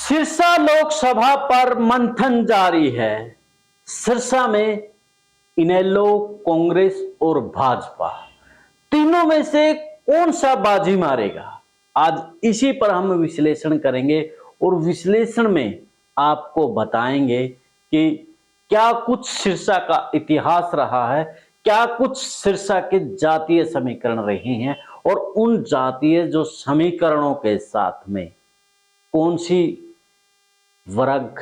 सिरसा लोकसभा पर मंथन जारी है। सिरसा में इनेलो, कांग्रेस और भाजपा तीनों में से कौन सा बाजी मारेगा, आज इसी पर हम विश्लेषण करेंगे और विश्लेषण में आपको बताएंगे कि क्या कुछ सिरसा का इतिहास रहा है, क्या कुछ सिरसा के जातीय समीकरण रहे हैं और उन जातीय जो समीकरणों के साथ में कौन सी वर्ग,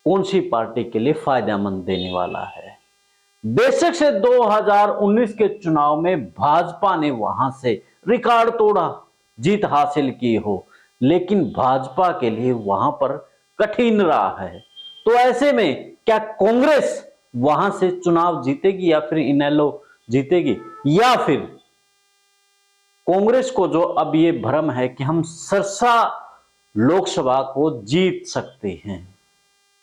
कौन सी पार्टी के लिए फायदेमंद देने वाला है। बेशक से 2019 के चुनाव में भाजपा ने वहां से रिकॉर्ड तोड़ा, जीत हासिल की हो, लेकिन भाजपा के लिए वहां पर कठिन रहा है। तो ऐसे में क्या कांग्रेस वहां से चुनाव जीतेगी या फिर इनेलो जीतेगी, या फिर कांग्रेस को जो अब ये भ्रम है कि हम सिरसा लोकसभा को जीत सकते हैं,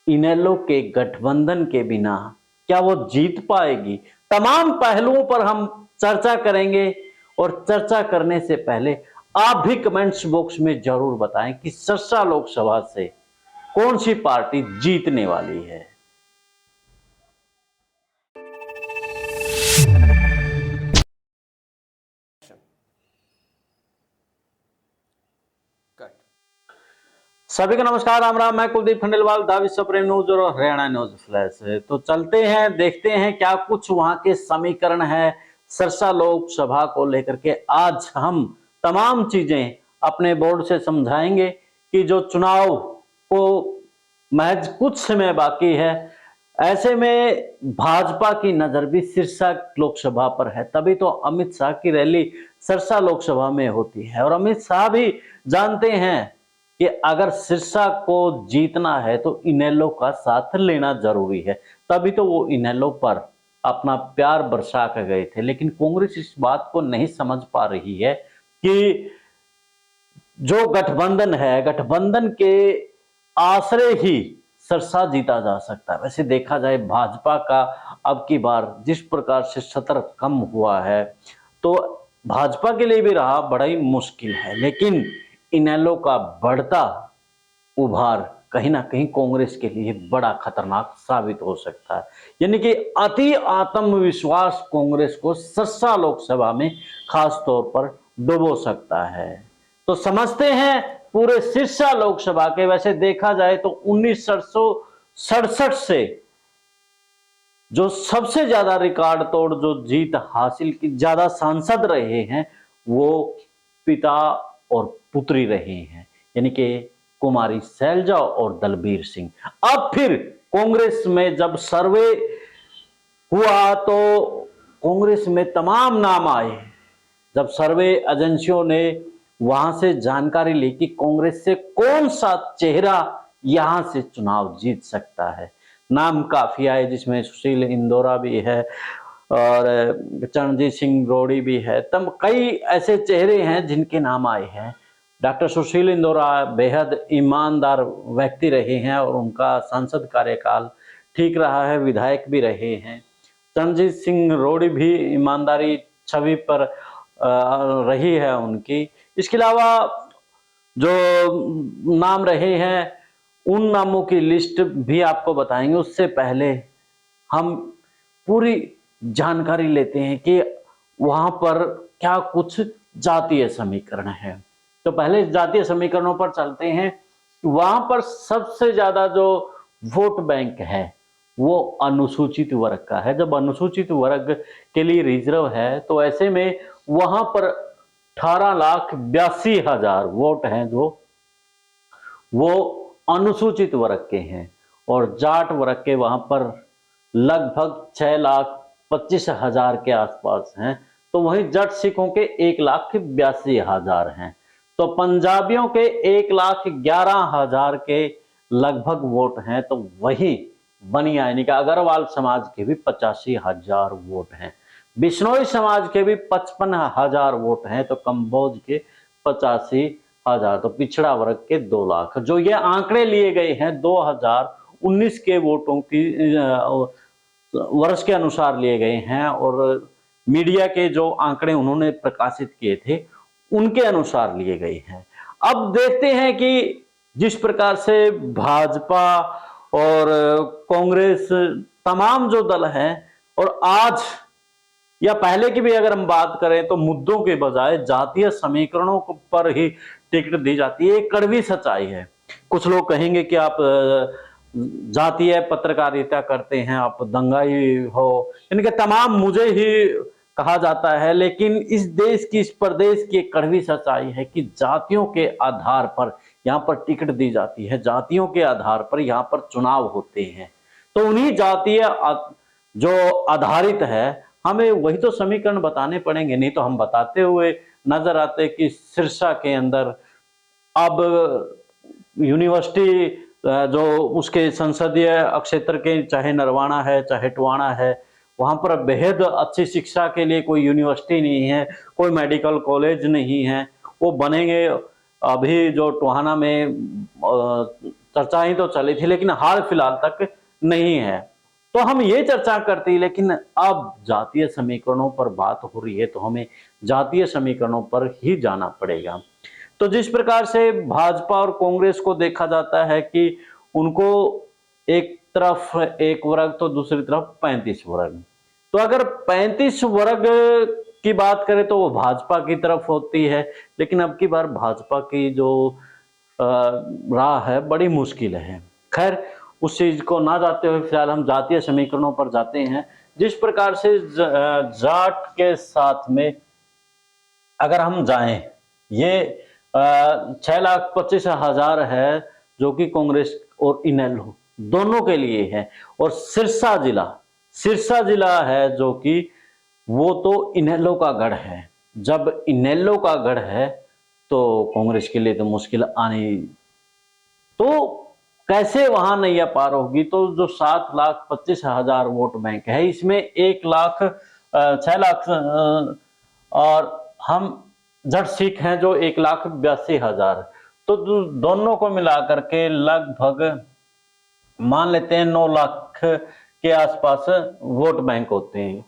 इनेलो के गठबंधन के बिना क्या वो जीत पाएगी। तमाम पहलुओं पर हम चर्चा करेंगे और चर्चा करने से पहले आप भी कमेंट्स बॉक्स में जरूर बताएं कि सिरसा लोकसभा से कौन सी पार्टी जीतने वाली है। सभी को नमस्कार, राम राम। मैं कुलदीप खंडेलवाल, द विश्व प्रेम न्यूज और हरियाणा न्यूज फ्लैश है। तो चलते हैं, देखते हैं क्या कुछ वहां के समीकरण है सिरसा लोकसभा को लेकर के। आज हम तमाम चीजें अपने बोर्ड से समझाएंगे कि जो चुनाव को महज कुछ समय बाकी है, ऐसे में भाजपा की नजर भी सिरसा लोकसभा पर है। तभी तो अमित शाह की रैली सिरसा लोकसभा में होती है और अमित शाह भी जानते हैं कि अगर सिरसा को जीतना है तो इनेलो का साथ लेना जरूरी है। तभी तो वो इनेलो पर अपना प्यार बरसा कर गए थे। लेकिन कांग्रेस इस बात को नहीं समझ पा रही है कि जो गठबंधन है, गठबंधन के आश्रय ही सिरसा जीता जा सकता है। वैसे देखा जाए भाजपा का अब की बार जिस प्रकार से सत्र कम हुआ है, तो भाजपा के लिए भी रहा बड़ा ही मुश्किल है। लेकिन इनेलो का बढ़ता उभार कहीं ना कहीं कांग्रेस के लिए बड़ा खतरनाक साबित हो सकता है। यानी कि अति आत्मविश्वास कांग्रेस को सिरसा लोकसभा में खास तौर पर डुबो सकता है। तो समझते हैं पूरे सिरसा लोकसभा के। वैसे देखा जाए तो 1967 से जो सबसे ज्यादा रिकॉर्ड तोड़ जो जीत हासिल की, ज्यादा सांसद रहे हैं, वो पिता और पुत्री रहे हैं, यानी कि कुमारी शैलजा और दलबीर सिंह। अब फिर कांग्रेस में जब सर्वे हुआ तो कांग्रेस में तमाम नाम आए। जब सर्वे एजेंसियों ने वहां से जानकारी ली कि कांग्रेस से कौन सा चेहरा यहां से चुनाव जीत सकता है, नाम काफी आए, जिसमें सुशील इंदौरा भी है और चरणजीत सिंह रोड़ी भी है। तब कई ऐसे चेहरे हैं जिनके नाम आए हैं। डॉक्टर सुशील इंदौरा बेहद ईमानदार व्यक्ति रहे हैं और उनका सांसद कार्यकाल ठीक रहा है, विधायक भी रहे हैं। चरणजीत सिंह रोड़ी भी ईमानदारी छवि पर रही है उनकी। इसके अलावा जो नाम रहे हैं उन नामों की लिस्ट भी आपको बताएंगे। उससे पहले हम पूरी जानकारी लेते हैं कि वहां पर क्या कुछ जातीय समीकरण है। तो पहले जातीय समीकरणों पर चलते हैं। वहां पर सबसे ज्यादा जो वोट बैंक है वो अनुसूचित वर्ग का है। जब अनुसूचित वर्ग के लिए रिजर्व है तो ऐसे में वहां पर 18,82,000 वोट हैं जो वो अनुसूचित वर्ग के हैं, और जाट वर्ग के वहां पर लगभग 6,25,000 के आसपास हैं। तो वहीं जट सिखों के 1,82,000 हैं। तो पंजाबियों के 1,11,000 के लगभग वोट हैं। तो वही बनिया यानी कि अग्रवाल समाज के भी 85,000 वोट हैं। बिश्नोई समाज के भी 55,000 वोट हैं। तो कंबोज के 85,000। तो पिछड़ा वर्ग के 2 लाख। जो ये आंकड़े लिए गए हैं 2019 के वोटों की वर्ष के अनुसार लिए गए हैं, और मीडिया के जो आंकड़े उन्होंने प्रकाशित किए थे उनके अनुसार लिए गए हैं। अब देखते हैं कि जिस प्रकार से भाजपा और कांग्रेस तमाम जो दल हैं, और आज या पहले की भी अगर हम बात करें तो मुद्दों के बजाय जातीय समीकरणों पर ही टिकट दी जाती है। एक कड़वी सच्चाई है। कुछ लोग कहेंगे कि आप जातीय पत्रकारिता करते हैं, आप दंगाई हो, इनके तमाम मुझे ही कहा जाता है, लेकिन इस देश की, इस प्रदेश की एक कड़वी सच्चाई है कि जातियों के आधार पर यहाँ पर टिकट दी जाती है, जातियों के आधार पर यहाँ पर चुनाव होते हैं। तो उन्हीं जातीय जो आधारित है, हमें वही तो समीकरण बताने पड़ेंगे, नहीं तो हम बताते हुए नजर आते कि सिरसा के अंदर अब यूनिवर्सिटी जो उसके संसदीय क्षेत्र के, चाहे नरवाना है चाहे टवाना है, वहां पर बेहद अच्छी शिक्षा के लिए कोई यूनिवर्सिटी नहीं है, कोई मेडिकल कॉलेज नहीं है। वो बनेंगे, अभी जो टोहाना में चर्चाएं तो चली थी, लेकिन हाल फिलहाल तक नहीं है। तो हम ये चर्चा करते हैं, लेकिन अब जातीय समीकरणों पर बात हो रही है तो हमें जातीय समीकरणों पर ही जाना पड़ेगा। तो जिस प्रकार से भाजपा और कांग्रेस को देखा जाता है कि उनको एक तरफ एक वर्ग तो दूसरी तरफ 35 वर्ग, तो अगर 35 वर्ग की बात करें तो वो भाजपा की तरफ होती है, लेकिन अब की बार भाजपा की जो राह है बड़ी मुश्किल है। खैर, उस चीज को ना जाते हुए फिलहाल हम जातीय समीकरणों पर जाते हैं। जिस प्रकार से जाट के साथ में अगर हम जाएं, ये 6,25,000 है जो कि कांग्रेस और इनेलो दोनों के लिए है, और सिरसा जिला है जो कि वो तो इनेलो का गढ़ है। जब इनेलो का गढ़ है तो कांग्रेस के लिए तो मुश्किल आनी, तो कैसे वहां नैया पार होगी। तो जो 7,25,000 वोट बैंक है, इसमें 6 लाख और हम जट सिख हैं जो 1,82,000, तो दोनों को मिलाकर के लगभग मान लेते हैं 9 लाख के आसपास वोट बैंक होते हैं।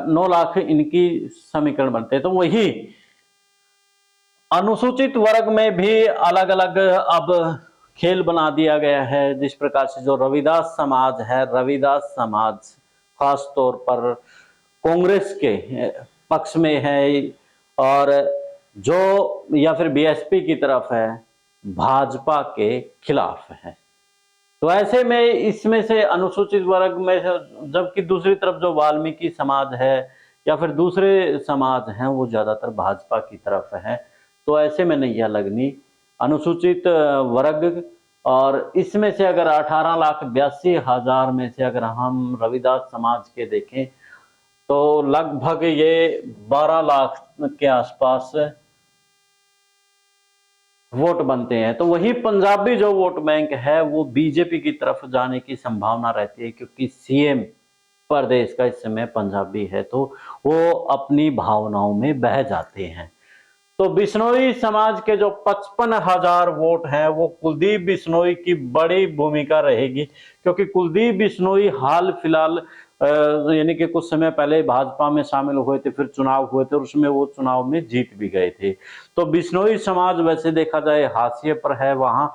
9 लाख इनकी समीकरण बनते हैं। तो वही अनुसूचित वर्ग में भी अलग अलग अब खेल बना दिया गया है। जिस प्रकार से जो रविदास समाज है, रविदास समाज खास तौर पर कांग्रेस के पक्ष में है, और जो या फिर बीएसपी की तरफ है, भाजपा के खिलाफ है। तो ऐसे में इसमें से अनुसूचित वर्ग में से, जबकि दूसरी तरफ जो वाल्मीकि समाज है या फिर दूसरे समाज हैं वो ज्यादातर भाजपा की तरफ है। तो ऐसे में नैया लगनी अनुसूचित वर्ग, और इसमें से अगर 18,82,000 में से अगर हम रविदास समाज के देखें तो लगभग ये 12 लाख के आसपास वोट बनते हैं। तो वही पंजाबी जो वोट बैंक है वो बीजेपी की तरफ जाने की संभावना रहती है, क्योंकि सीएम प्रदेश का इस समय पंजाबी है, तो वो अपनी भावनाओं में बह जाते हैं। तो बिश्नोई समाज के जो 55,000 वोट हैं वो कुलदीप बिश्नोई की बड़ी भूमिका रहेगी, क्योंकि कुलदीप बिश्नोई हाल फिलहाल यानी कि कुछ समय पहले भाजपा में शामिल हुए थे, फिर चुनाव हुए थे और उसमें वो चुनाव में जीत भी गए थे। तो बिश्नोई समाज वैसे देखा जाए हाशिए पर है। वहां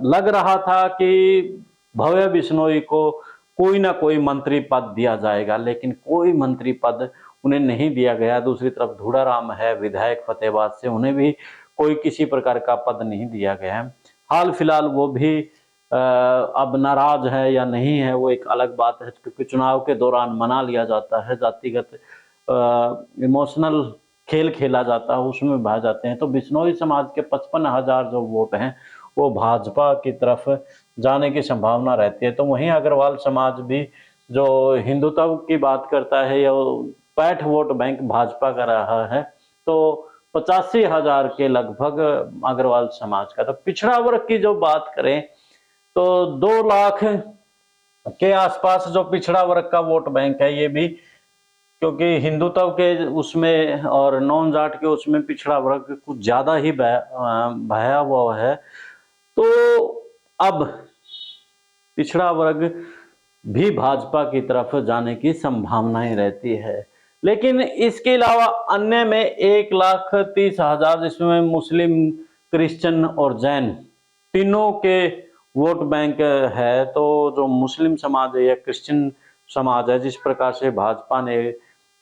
लग रहा था कि भव्य बिश्नोई को कोई ना कोई मंत्री पद दिया जाएगा, लेकिन कोई मंत्री पद उन्हें नहीं दिया गया। दूसरी तरफ धूड़ाराम है विधायक फतेहाबाद से, उन्हें भी कोई किसी प्रकार का पद नहीं दिया गया है। हाल फिलहाल वो भी अब नाराज है या नहीं है वो एक अलग बात है, क्योंकि चुनाव के दौरान मना लिया जाता है, जातिगत इमोशनल खेल खेला जाता है, उसमें बह जाते हैं। तो बिश्नोई समाज के 55,000 जो वोट हैं वो भाजपा की तरफ जाने की संभावना रहती है। तो वहीं अग्रवाल समाज भी जो हिंदुत्व की बात करता है या 65 वोट बैंक भाजपा का रहा है, तो 85,000 के लगभग अग्रवाल समाज का। तो पिछड़ा वर्ग की जो बात करें तो 2 लाख के आसपास जो पिछड़ा वर्ग का वोट बैंक है, ये भी क्योंकि हिंदुत्व के उसमें और नॉन जाट के उसमें पिछड़ा वर्ग कुछ ज्यादा ही भयावह है। तो अब पिछड़ा वर्ग भी भाजपा की तरफ जाने की संभावनाएं रहती है। लेकिन इसके अलावा अन्य में 1,30,000 जिसमें मुस्लिम, क्रिश्चियन और जैन तीनों के वोट बैंक है। तो जो मुस्लिम समाज है या क्रिश्चियन समाज है, जिस प्रकार से भाजपा ने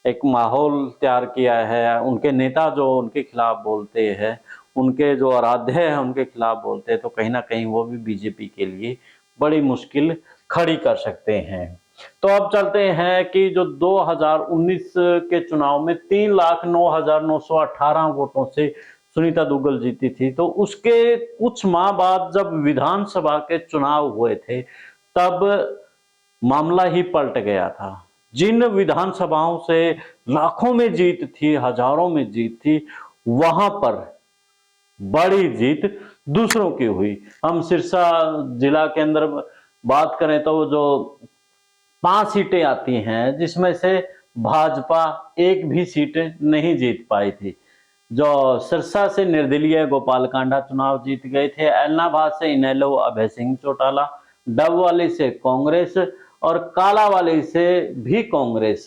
एक माहौल तैयार किया है, उनके नेता जो उनके खिलाफ बोलते हैं, उनके जो आराध्य हैं उनके खिलाफ बोलते हैं, तो कहीं ना कहीं वो भी बीजेपी के लिए बड़ी मुश्किल खड़ी कर सकते हैं। तो अब चलते हैं कि जो 2019 के चुनाव में 3,09,918 वोटों से सुनीता दुग्गल जीती थी, तो उसके कुछ माह बाद जब विधानसभा के चुनाव हुए थे, तब मामला ही पलट गया था। जिन विधानसभाओं से लाखों में जीत थी, हजारों में जीत थी, वहां पर बड़ी जीत दूसरों की हुई। हम सिरसा जिला के अंदर बात करें तो जो 5 सीटें आती हैं, जिसमें से भाजपा एक भी सीट नहीं जीत पाई थी। जो सिरसा से निर्दलीय गोपाल कांडा चुनाव जीत गए थे, एलनाबाद से इनेलो अभय सिंह चौटाला, डबवाली से कांग्रेस और कालावाली से भी कांग्रेस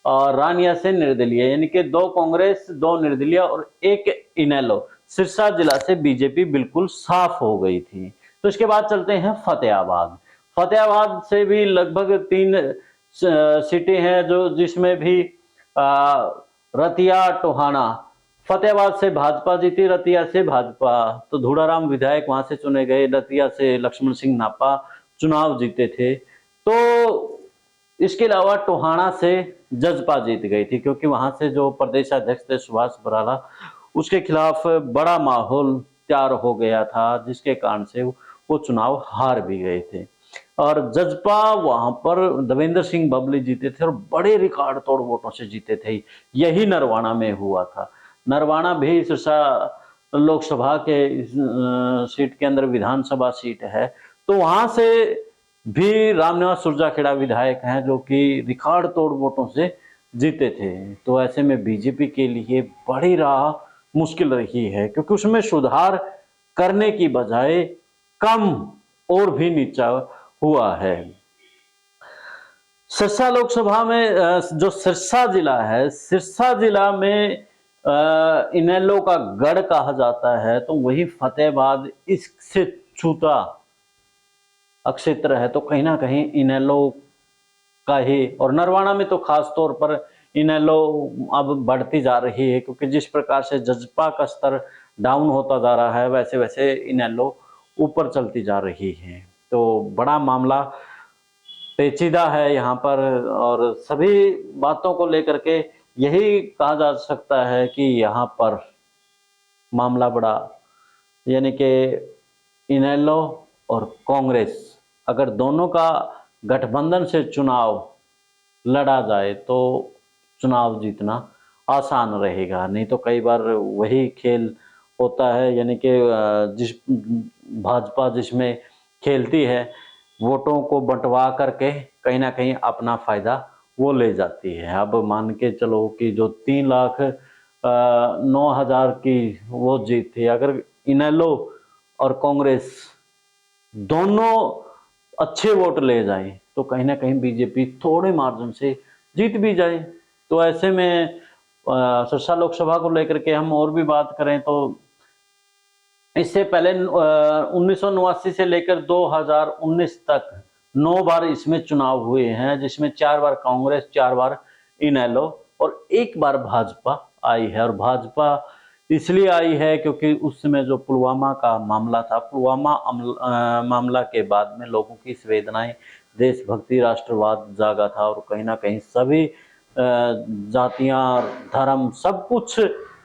और रानिया से निर्दलीय, यानी कि 2 कांग्रेस, 2 निर्दलीय और 1 इनेलो। सिरसा जिला से बीजेपी बिल्कुल साफ हो गई थी। तो इसके बाद चलते हैं फतेहाबाद। फतेहाबाद से भी लगभग 3 सीटें हैं, जो जिसमें भी रतिया टोहाना, फतेहाबाद से भाजपा जीती, रतिया से भाजपा। तो धूड़ाराम विधायक वहां से चुने गए, रतिया से लक्ष्मण सिंह नापा चुनाव जीते थे। तो इसके अलावा टोहाना से जजपा जीत गई थी, क्योंकि वहां से जो प्रदेश अध्यक्ष थे सुभाष बराला, उसके खिलाफ बड़ा माहौल तैयार हो गया था, जिसके कारण से वो चुनाव हार भी गए थे। और जजपा वहां पर देवेंद्र सिंह बबली जीते थे और बड़े रिकॉर्ड तोड़ वोटों से जीते थे। यही नरवाना में हुआ था। नरवाना भी सिरसा लोकसभा के सीट के अंदर विधानसभा सीट है, तो वहां से भी रामनिवास सुरजाखेड़ा विधायक हैं, जो कि रिकॉर्ड तोड़ वोटों से जीते थे। तो ऐसे में बीजेपी के लिए बड़ी राह मुश्किल रही है, क्योंकि उसमें सुधार करने की बजाय कम और भी नीचा हुआ है। सिरसा लोकसभा में जो सिरसा जिला है, सिरसा जिला में इनेलो का गढ़ कहा जाता है, तो वही फतेहाबाद इससे छूता क्षेत्र है, तो कहीं ना कहीं इनेलो का ही। और नरवाना में तो खास तौर पर इनेलो अब बढ़ती जा रही है, क्योंकि जिस प्रकार से जजपा का स्तर डाउन होता जा रहा है, वैसे वैसे इनेलो ऊपर चलती जा रही है। तो बड़ा मामला पेचीदा है यहाँ पर, और सभी बातों को लेकर के यही कहा जा सकता है कि यहाँ पर मामला बड़ा, यानी कि इनेलो और कांग्रेस अगर दोनों का गठबंधन से चुनाव लड़ा जाए तो चुनाव जीतना आसान रहेगा। नहीं तो कई बार वही खेल होता है, यानी कि जिस भाजपा जिसमें खेलती है, वोटों को बंटवा करके कहीं ना कहीं अपना फायदा वो ले जाती है। अब मान के चलो कि जो 3,09,000 की वो जीत थी, अगर इनेलो और कांग्रेस दोनों अच्छे वोट ले जाए तो कहीं ना कहीं बीजेपी थोड़े मार्जिन से जीत भी जाए। तो ऐसे में सिरसा लोकसभा को लेकर के हम और भी बात करें तो इससे पहले 1989 से लेकर 2019 तक 9 बार इसमें चुनाव हुए हैं, जिसमें 4 बार कांग्रेस, 4 बार इनेलो और 1 बार भाजपा आई है। और भाजपा इसलिए आई है क्योंकि उस समय जो पुलवामा का मामला था, पुलवामा मामला के बाद में लोगों की संवेदनाएं, देशभक्ति, राष्ट्रवाद जागा था, और कहीं ना कहीं सभी जातियां, धर्म, सब कुछ,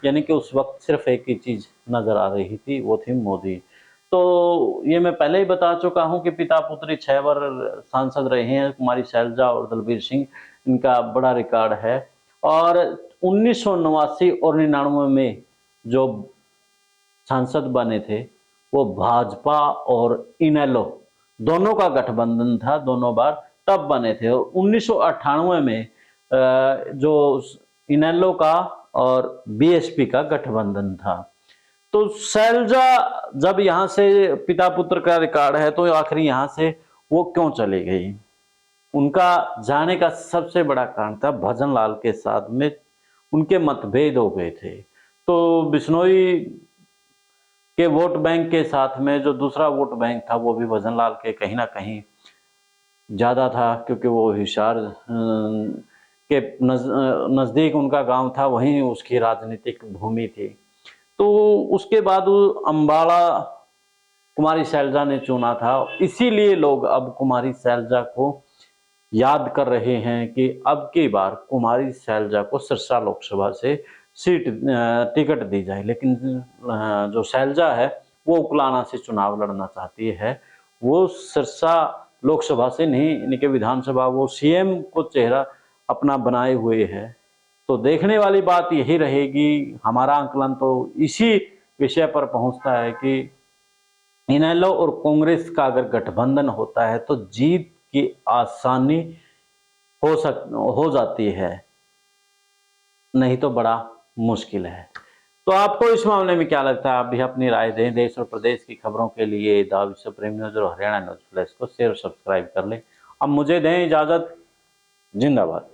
यानी कि उस वक्त सिर्फ एक ही चीज नजर आ रही थी, वो थी मोदी। तो ये मैं पहले ही बता चुका हूं कि पिता पुत्री 6 बार सांसद रहे हैं, कुमारी शैलजा और दलबीर सिंह, इनका बड़ा रिकॉर्ड है। और 1989 और 99 में जो सांसद बने थे वो भाजपा और इनेलो दोनों का गठबंधन था, दोनों बार तब बने थे। और 1998 में जो इनेलो का और बीएसपी का गठबंधन था। तो शैलजा जब यहाँ से पिता पुत्र का रिकॉर्ड है, तो आखिर यहाँ से वो क्यों चली गई? उनका जाने का सबसे बड़ा कारण था भजन लाल के साथ में उनके मतभेद हो गए थे। तो बिश्नोई के वोट बैंक के साथ में जो दूसरा वोट बैंक था वो भी भजन लाल के कहीं ना कहीं ज़्यादा था, क्योंकि वो हिसार के नज़दीक उनका गांव था, वहीं उसकी राजनीतिक भूमि थी। तो उसके बाद वो अम्बाला कुमारी शैलजा ने चुना था, इसीलिए लोग अब कुमारी शैलजा को याद कर रहे हैं कि अब की बार कुमारी शैलजा को सिरसा लोकसभा से टिकट दी जाए। लेकिन जो शैलजा है वो उकलाना से चुनाव लड़ना चाहती है, वो सिरसा लोकसभा से नहीं, इनके विधानसभा वो सीएम को चेहरा अपना बनाए हुए है। तो देखने वाली बात यही रहेगी, हमारा आंकलन तो इसी विषय पर पहुंचता है कि इनेलो और कांग्रेस का अगर गठबंधन होता है तो जीत की आसानी हो जाती है, नहीं तो बड़ा मुश्किल है। तो आपको इस मामले में क्या लगता है? आप भी अपनी राय दें। देश और प्रदेश की खबरों के लिए द विश्व प्रेम न्यूज और हरियाणा न्यूज फ्लैश को शेयर और सब्सक्राइब कर लें। अब मुझे दें इजाजत। जिंदाबाद।